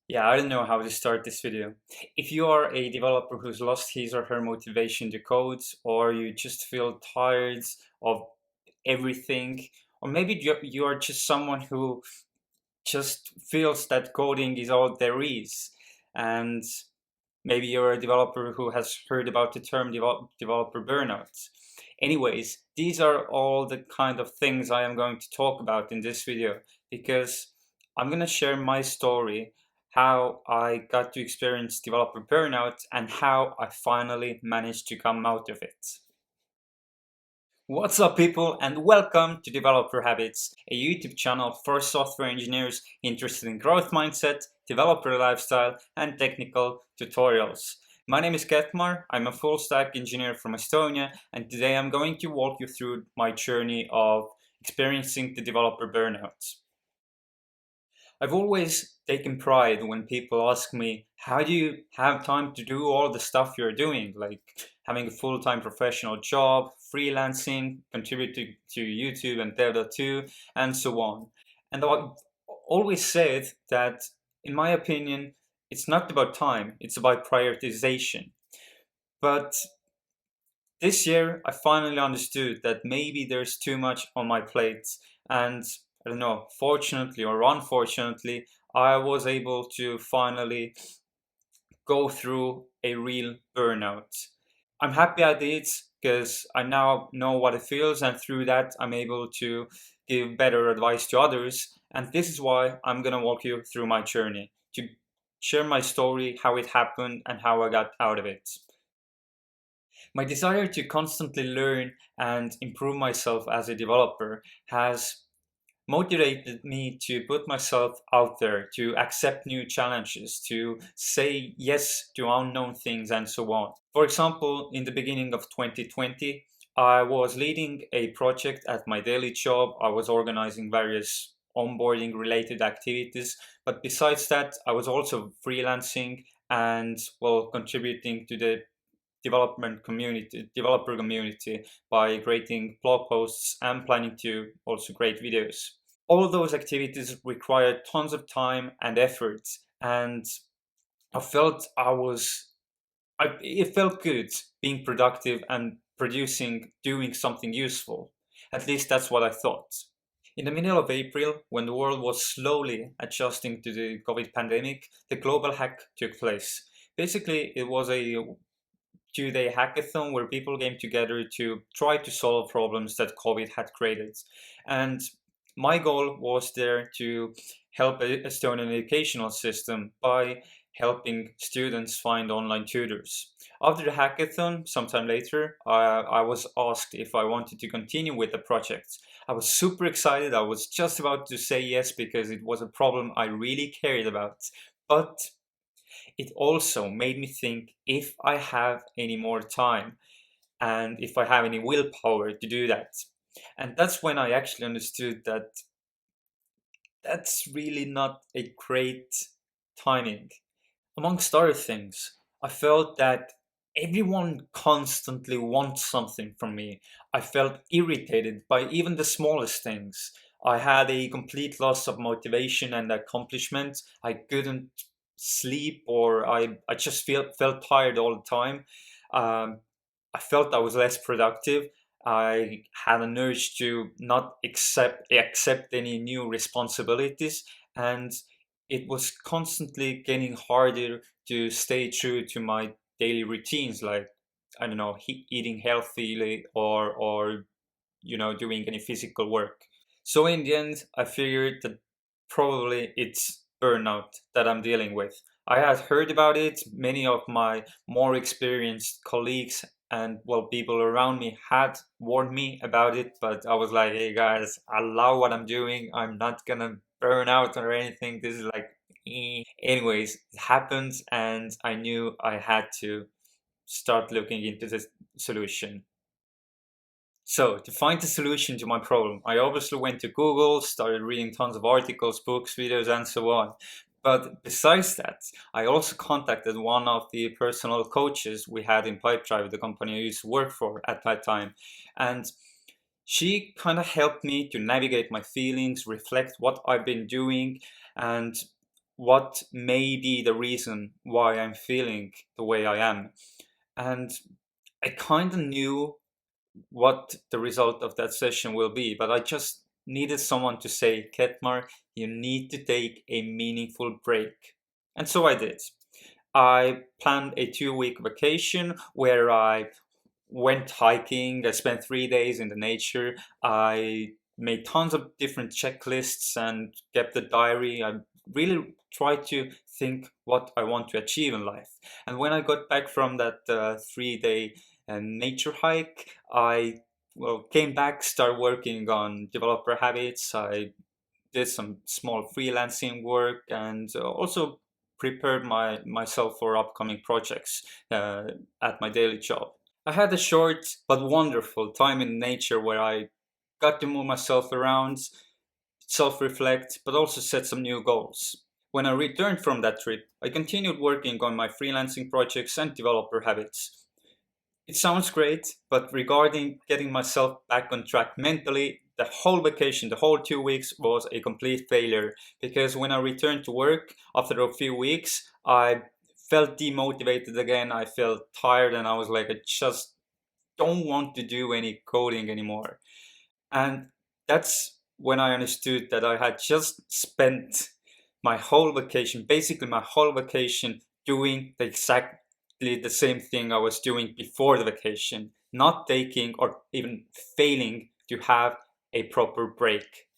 Yeah, I don't know how to start this video. If you are a developer who's lost his or her motivation to code, or you just feel tired of everything, or maybe you are just someone who just feels that coding is all there is, and maybe you're a developer who has heard about the term developer burnout. Anyways, these are all the kind of things I am going to talk about in this video because I'm going to share my story, how I got to experience developer burnout, and how I finally managed to come out of it. What's up, people, and welcome to Developer Habits, a YouTube channel for software engineers interested in growth mindset, developer lifestyle, and technical tutorials. My name is Ketmar, I'm a full stack engineer from Estonia, and today I'm going to walk you through my journey of experiencing the developer burnout. I've always taken pride when people ask me, how do you have time to do all the stuff you're doing? Like having a full-time professional job, freelancing, contributing to YouTube and Dev.to, and so on. And I've always said that, in my opinion, it's not about time, it's about prioritization. But this year, I finally understood that maybe there's too much on my plate, and I don't know, fortunately or unfortunately, I was able to finally go through a real burnout. I'm happy I did because I now know what it feels, and through that, I'm able to give better advice to others. And this is why I'm gonna walk you through my journey to share my story, how it happened, and how I got out of it. My desire to constantly learn and improve myself as a developer has motivated me to put myself out there, to accept new challenges, to say yes to unknown things, and so on. For example, in the beginning of 2020, I was leading a project at my daily job. I was organizing various onboarding related activities, but besides that, I was also freelancing and contributing to the developer community by creating blog posts and planning to also create videos. All of those activities required tons of time and effort, and I felt it felt good being productive and doing something useful. At least that's what I thought. In the middle of April, when the world was slowly adjusting to the COVID pandemic, the global hack took place. Basically, it was a 2-day hackathon where people came together to try to solve problems that COVID had created. And my goal was there to help the Estonian educational system by helping students find online tutors. After the hackathon, sometime later, I was asked if I wanted to continue with the project. I was super excited. I was just about to say yes because it was a problem I really cared about. But it also made me think if I have any more time and if I have any willpower to do that. And that's when I actually understood that that's really not a great timing. Amongst other things, I felt that everyone constantly wants something from me. I felt irritated by even the smallest things. I had a complete loss of motivation and accomplishment. I couldn't sleep, or I just felt tired all the time. Um, I felt I was less productive. I had an urge to not accept any new responsibilities, and it was constantly getting harder to stay true to my daily routines, like I don't know, eating healthily or doing any physical work. So in the end, I figured that probably it's burnout that I'm dealing with. I had heard about it. Many of my more experienced colleagues and people around me had warned me about it, but I was like, hey guys, I love what I'm doing. I'm not gonna burn out or anything. This is like, eh. Anyways, it happened, and I knew I had to start looking into the solution. So, to find the solution to my problem, I obviously went to Google, started reading tons of articles, books, videos, and so on. But besides that, I also contacted one of the personal coaches we had in Pipedrive, the company I used to work for at that time. And she kind of helped me to navigate my feelings, reflect what I've been doing, and what may be the reason why I'm feeling the way I am. And I kind of knew what the result of that session will be, but I just needed someone to say, Ketmar, you need to take a meaningful break. And so I did. I planned a 2 week vacation where I went hiking. I spent 3 days in the nature. I made tons of different checklists and kept a diary. I really tried to think what I want to achieve in life. And when I got back from that 3 day nature hike, I came back, started working on developer habits. I did some small freelancing work and also prepared myself for upcoming projects at my daily job. I had a short but wonderful time in nature where I got to move myself around, self reflect, but also set some new goals. When I returned from that trip, I continued working on my freelancing projects and developer habits. It sounds great, but regarding getting myself back on track mentally, the whole vacation, the whole 2 weeks was a complete failure because when I returned to work after a few weeks, I felt demotivated again. I felt tired and I was like, I just don't want to do any coding anymore. And that's when I understood that I had just spent my whole vacation, basically my whole vacation, doing exactly the same thing I was doing before the vacation, not taking or even failing to have a proper break.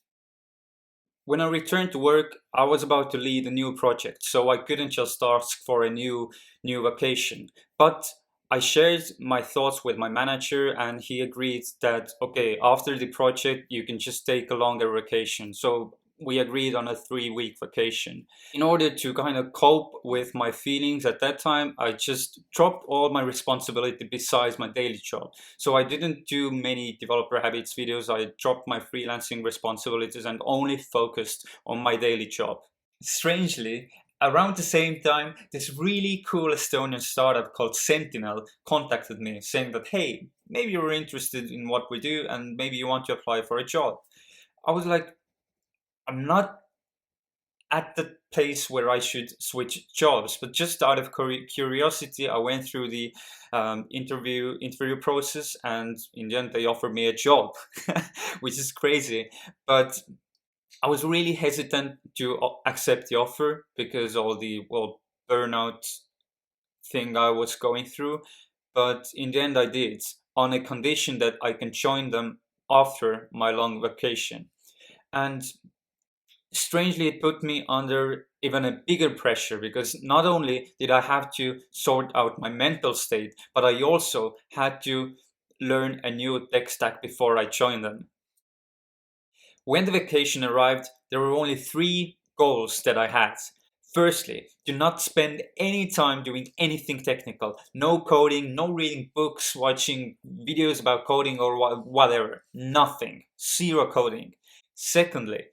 When I returned to work, I was about to lead a new project, so I couldn't just ask for a new vacation. But I shared my thoughts with my manager, and he agreed that okay, after the project, you can just take a longer vacation. So we agreed on a 3 week vacation. In order to kind of cope with my feelings at that time, I just dropped all my responsibility besides my daily job. So I didn't do many developer habits videos. I dropped my freelancing responsibilities and only focused on my daily job. Strangely, around the same time, this really cool Estonian startup called Sentinel contacted me saying that, hey, maybe you're interested in what we do and maybe you want to apply for a job. I was like, I'm not at the place where I should switch jobs. But just out of curiosity, I went through the interview process, and in the end, they offered me a job, which is crazy. But I was really hesitant to accept the offer because all the burnout thing I was going through. But in the end, I did on a condition that I can join them after my long vacation. And strangely, it put me under even a bigger pressure because not only did I have to sort out my mental state, but I also had to learn a new tech stack before I joined them. When the vacation arrived, there were only three goals that I had. Firstly, do not spend any time doing anything technical. No coding, no reading books, watching videos about coding or whatever. Nothing. Zero coding. Secondly,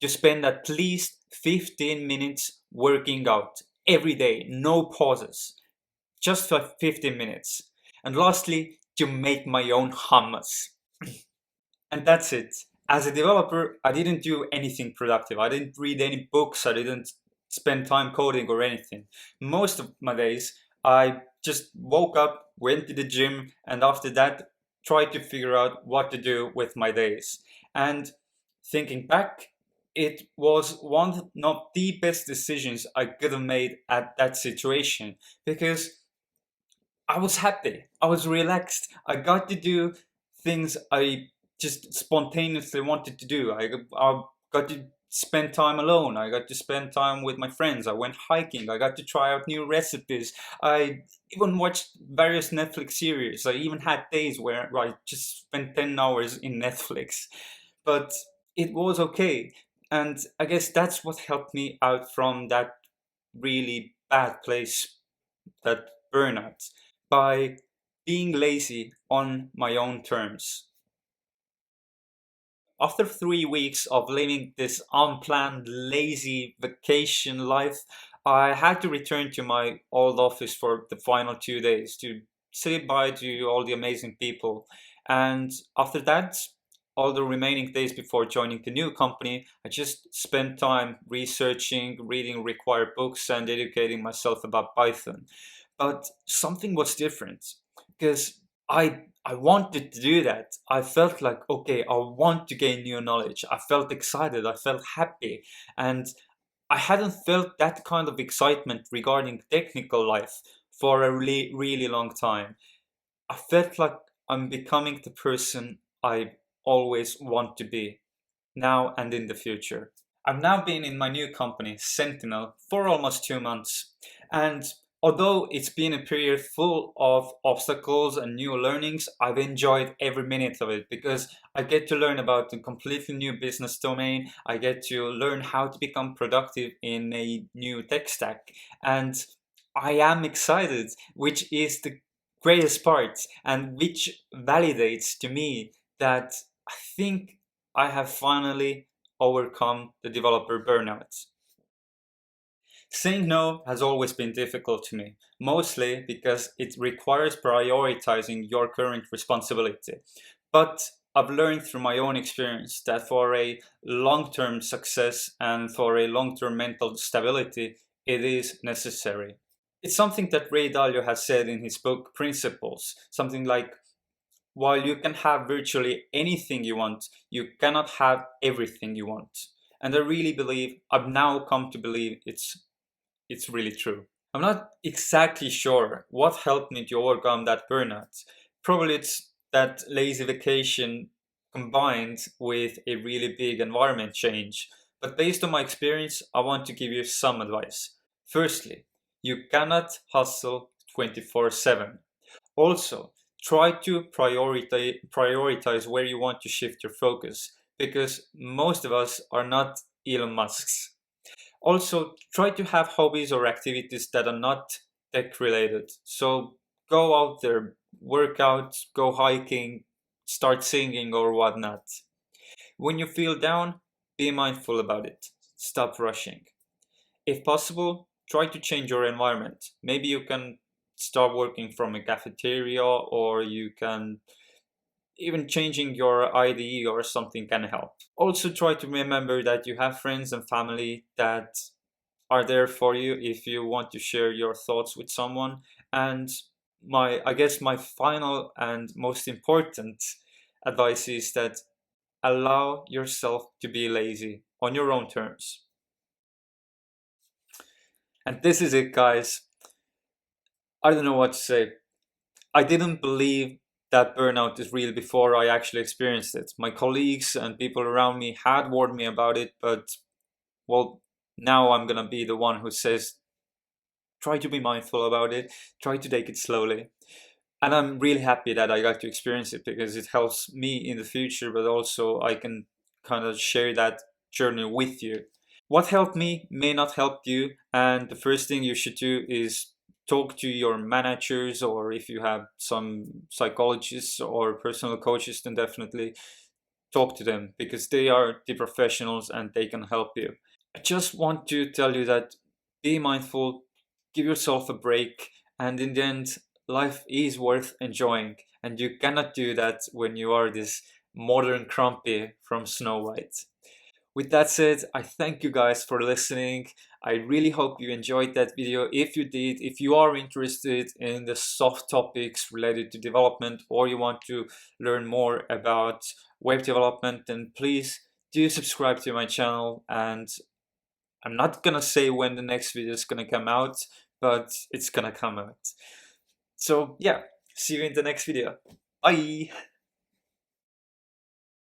to spend at least 15 minutes working out every day. No pauses. Just for 15 minutes. And lastly, to make my own hummus. And that's it. As a developer, I didn't do anything productive. I didn't read any books. I didn't spend time coding or anything. Most of my days, I just woke up, went to the gym, and after that, tried to figure out what to do with my days. And thinking back, it was one of the best decisions I could have made at that situation because I was happy. I was relaxed. I got to do things I just spontaneously wanted to do. I got to spend time alone. I got to spend time with my friends. I went hiking. I got to try out new recipes. I even watched various Netflix series. I even had days where I just spent 10 hours in Netflix. But it was okay. And I guess that's what helped me out from that really bad place, that burnout, by being lazy on my own terms. After 3 weeks of living this unplanned, lazy vacation life, I had to return to my old office for the final 2 days to say bye to all the amazing people. And after that, all the remaining days before joining the new company, I just spent time researching, reading required books, and educating myself about Python. But something was different because I wanted to do that. I felt like, okay, I want to gain new knowledge. I felt excited. I felt happy, and I hadn't felt that kind of excitement regarding technical life for a really long time. I felt like I'm becoming the person I always want to be now and in the future. I've now been in my new company, Sentinel, for almost 2 months. And although it's been a period full of obstacles and new learnings, I've enjoyed every minute of it because I get to learn about a completely new business domain. I get to learn how to become productive in a new tech stack. And I am excited, which is the greatest part and which validates to me that I think I have finally overcome the developer burnout. Saying no has always been difficult to me, mostly because it requires prioritizing your current responsibility. But I've learned through my own experience that for a long term success and for a long term mental stability, it is necessary. It's something that Ray Dalio has said in his book Principles, something like, while you can have virtually anything you want, you cannot have everything you want. And I really believe, I've now come to believe it's really true. I'm not exactly sure what helped me to overcome that burnout. Probably it's that lazy vacation combined with a really big environment change. But based on my experience, I want to give you some advice. Firstly, you cannot hustle 24/7. Also, try to prioritize where you want to shift your focus because most of us are not Elon Musks. Also, try to have hobbies or activities that are not tech related. So go out there, work out, go hiking, start singing or whatnot. When you feel down, be mindful about it. Stop rushing. If possible, try to change your environment. Maybe you can start working from a cafeteria, or you can even changing your IDE or something can help. Also, try to remember that you have friends and family that are there for you if you want to share your thoughts with someone. And I guess my final and most important advice is that allow yourself to be lazy on your own terms. And this is it, guys. I don't know what to say. I didn't believe that burnout is real before I actually experienced it. My colleagues and people around me had warned me about it, but well, now I'm gonna be the one who says, try to be mindful about it, try to take it slowly. And I'm really happy that I got to experience it because it helps me in the future, but also I can kind of share that journey with you. What helped me may not help you, and the first thing you should do is talk to your managers, or if you have some psychologists or personal coaches, then definitely talk to them because they are the professionals and they can help you. I just want to tell you that be mindful, give yourself a break, and in the end, life is worth enjoying, and you cannot do that when you are this modern Crumpy from Snow White. With that said, I thank you guys for listening. I really hope you enjoyed that video. If you did, if you are interested in the soft topics related to development, or you want to learn more about web development, then please do subscribe to my channel. And I'm not gonna say when the next video is gonna come out, but it's gonna come out. So yeah, see you in the next video. Bye!